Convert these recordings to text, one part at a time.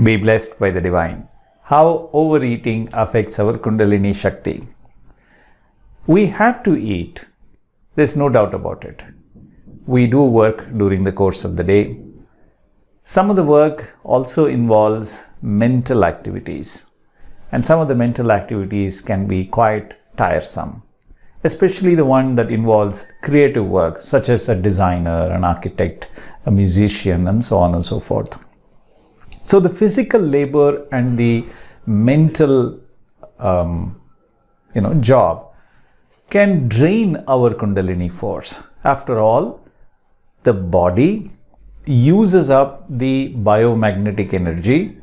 Be blessed by the divine. How overeating affects our Kundalini Shakti. We have to eat. There's no doubt about it. We do work during the course of the day. Some of the work also involves mental activities. And some of the mental activities can be quite tiresome. Especially the one that involves creative work, such as a designer, an architect, a musician, and so on and so forth. So the physical labor and the mental job can drain our Kundalini force. After all, the body uses up the biomagnetic energy,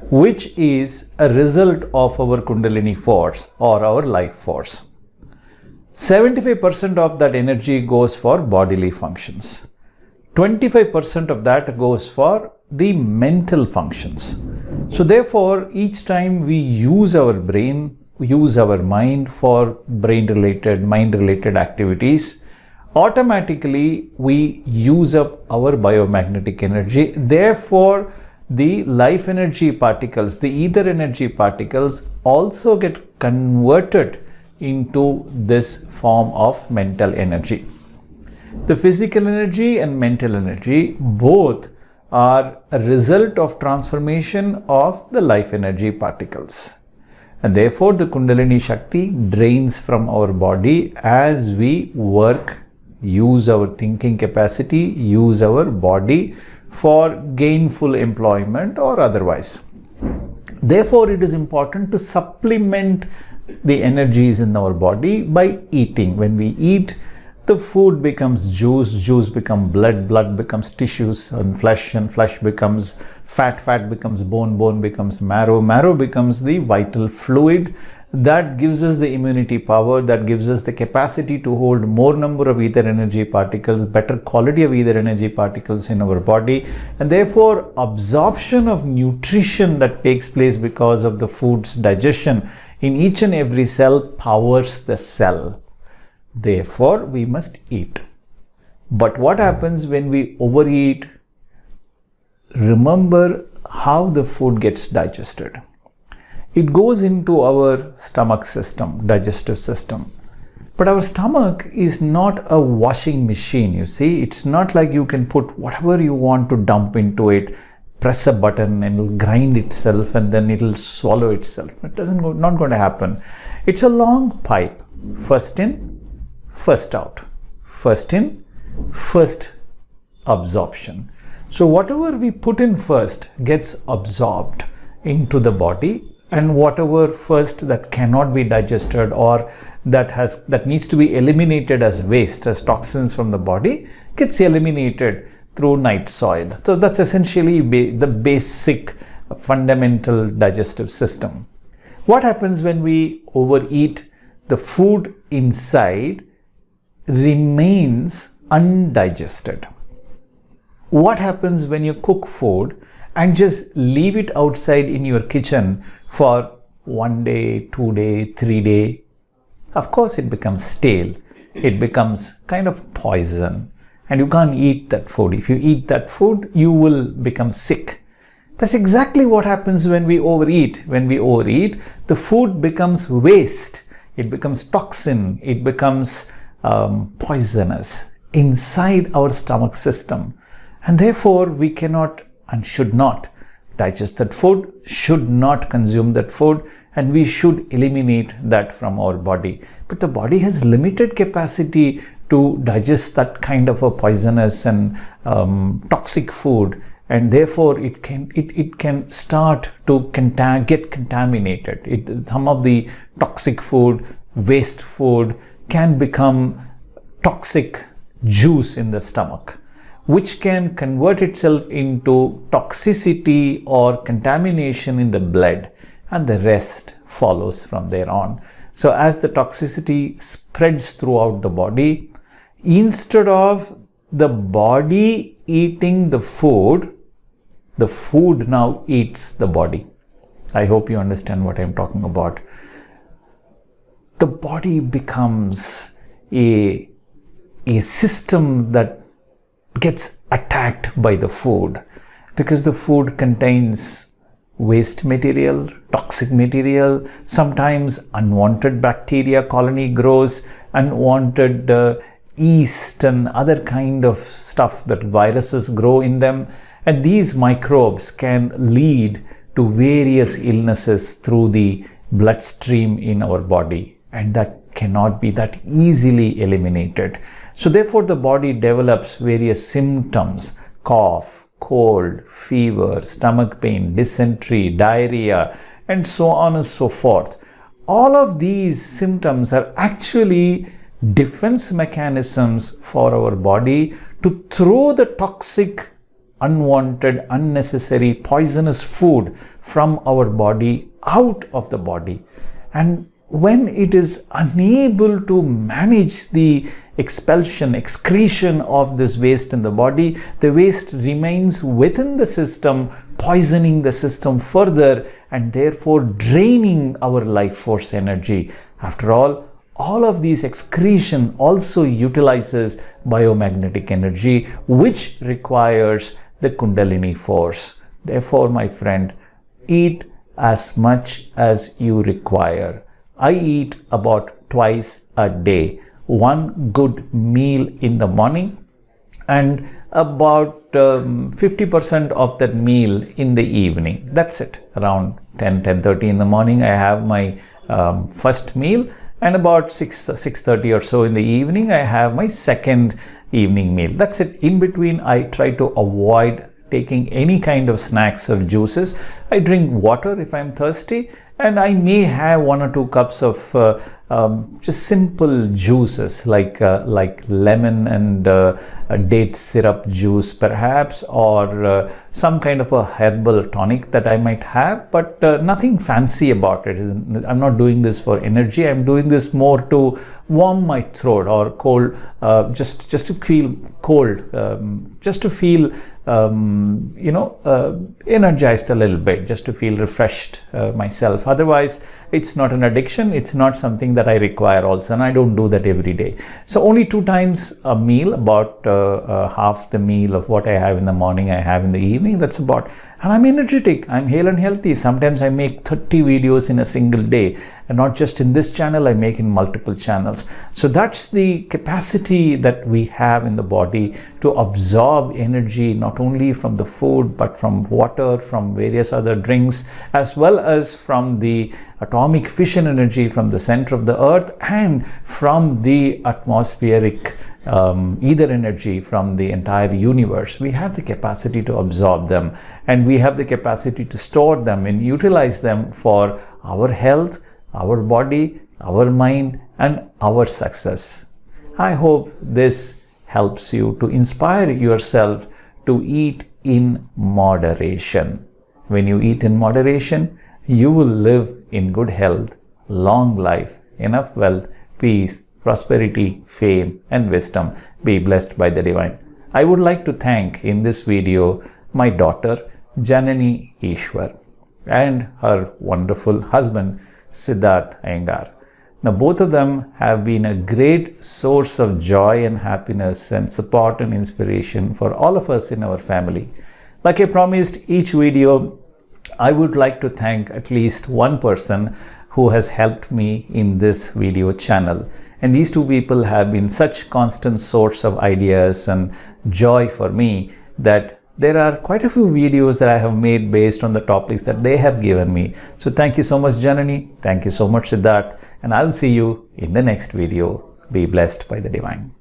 which is a result of our Kundalini force or our life force. 75% of that energy goes for bodily functions. 25% of that goes for the mental functions. So therefore, each time we use our brain, use our mind for brain-related, mind-related activities, automatically we use up our biomagnetic energy. Therefore, the life energy particles, the ether energy particles also get converted into this form of mental energy. The physical energy and mental energy both are a result of transformation of the life energy particles. And therefore, the Kundalini Shakti drains from our body as we work, use our thinking capacity, use our body for gainful employment or otherwise. Therefore, it is important to supplement the energies in our body by eating. When we eat, the food becomes juice, juice becomes blood, blood becomes tissues and flesh becomes fat, fat becomes bone, bone becomes marrow, marrow becomes the vital fluid that gives us the immunity power, that gives us the capacity to hold more number of ether energy particles, better quality of ether energy particles in our body, and therefore absorption of nutrition that takes place because of the food's digestion in each and every cell powers the cell. Therefore, we must eat. But what happens when we overeat? Remember how the food gets digested. It goes into our stomach system, digestive system. But our stomach is not a washing machine, you see. It's not like you can put whatever you want to dump into it, press a button and it'll grind itself and then it'll swallow itself. It not going to happen. It's a long pipe. First in, first out. First in, first absorption. So whatever we put in first gets absorbed into the body, and whatever first that cannot be digested or that needs to be eliminated as waste, as toxins from the body, gets eliminated through night soil. So that's essentially the basic fundamental digestive system. What happens when we overeat? The food inside remains undigested. What happens when you cook food and just leave it outside in your kitchen for 1 day, 2 day, 3 day? Of course, it becomes stale. It becomes kind of poison. And you can't eat that food. If you eat that food, you will become sick. That's exactly what happens when we overeat. When we overeat, the food becomes waste. It becomes toxin. It becomes poisonous inside our stomach system. And therefore, we cannot and should not digest that food, should not consume that food, and we should eliminate that from our body. But the body has limited capacity to digest that kind of a poisonous and toxic food, and therefore it can start to get contaminated. Some of the toxic food, waste food, can become toxic juice in the stomach, which can convert itself into toxicity or contamination in the blood, and the rest follows from there on. So as the toxicity spreads throughout the body, instead of the body eating the food now eats the body. I hope you understand what I'm talking about. The body becomes a system that gets attacked by the food, because the food contains waste material, toxic material. Sometimes unwanted bacteria colony grows, unwanted yeast and other kind of stuff that viruses grow in them. And these microbes can lead to various illnesses through the bloodstream in our body, and that cannot be that easily eliminated. So therefore the body develops various symptoms: cough, cold, fever, stomach pain, dysentery, diarrhea, and so on and so forth. All of these symptoms are actually defense mechanisms for our body to throw the toxic, unwanted, unnecessary, poisonous food from our body out of the body. And when it is unable to manage the excretion of this waste in the body, the waste remains within the system, poisoning the system further and therefore draining our life force energy. After all of these excretion also utilizes biomagnetic energy, which requires the Kundalini force. Therefore, my friend, eat as much as you require. I eat about twice a day. One good meal in the morning and about 50% of that meal in the evening. That's it. Around 10:30 in the morning I have my first meal, and about 6:30 or so in the evening I have my second evening meal. That's it. In between I try to avoid taking any kind of snacks or juices. I drink water if I'm thirsty, and I may have 1 or 2 cups of just simple juices like lemon and date syrup juice perhaps, or some kind of a herbal tonic that I might have, but nothing fancy about it. I'm not doing this for energy. I'm doing this more to warm my throat or cold, just to feel cold, just to feel energized a little bit, just to feel refreshed myself. Otherwise, it's not an addiction. It's not something that I require also, and I don't do that every day. So only 2 times a meal, about half the meal of what I have in the morning I have in the evening. That's about, and I'm energetic, I'm hale and healthy. Sometimes I make 30 videos in a single day, and not just in this channel, I make in multiple channels. So that's the capacity that we have in the body to absorb energy, not only from the food, but from water, from various other drinks, as well as from the atomic fission energy from the center of the earth, and from the atmospheric ether energy from the entire universe. We have the capacity to absorb them, and we have the capacity to store them and utilize them for our health, our body, our mind, and our success. I hope this helps you to inspire yourself to eat in moderation. When you eat in moderation, you will live in good health, long life, enough wealth, peace, prosperity, fame, and wisdom. Be blessed by the divine. I would like to thank in this video my daughter Janani Eswar and her wonderful husband Siddharth Iyengar. Now both of them have been a great source of joy and happiness and support and inspiration for all of us in our family. Like I promised, each video I would like to thank at least one person who has helped me in this video channel. And these 2 people have been such constant source of ideas and joy for me that there are quite a few videos that I have made based on the topics that they have given me. So thank you so much, Janani. Thank you so much, Siddharth. And I'll see you in the next video. Be blessed by the divine.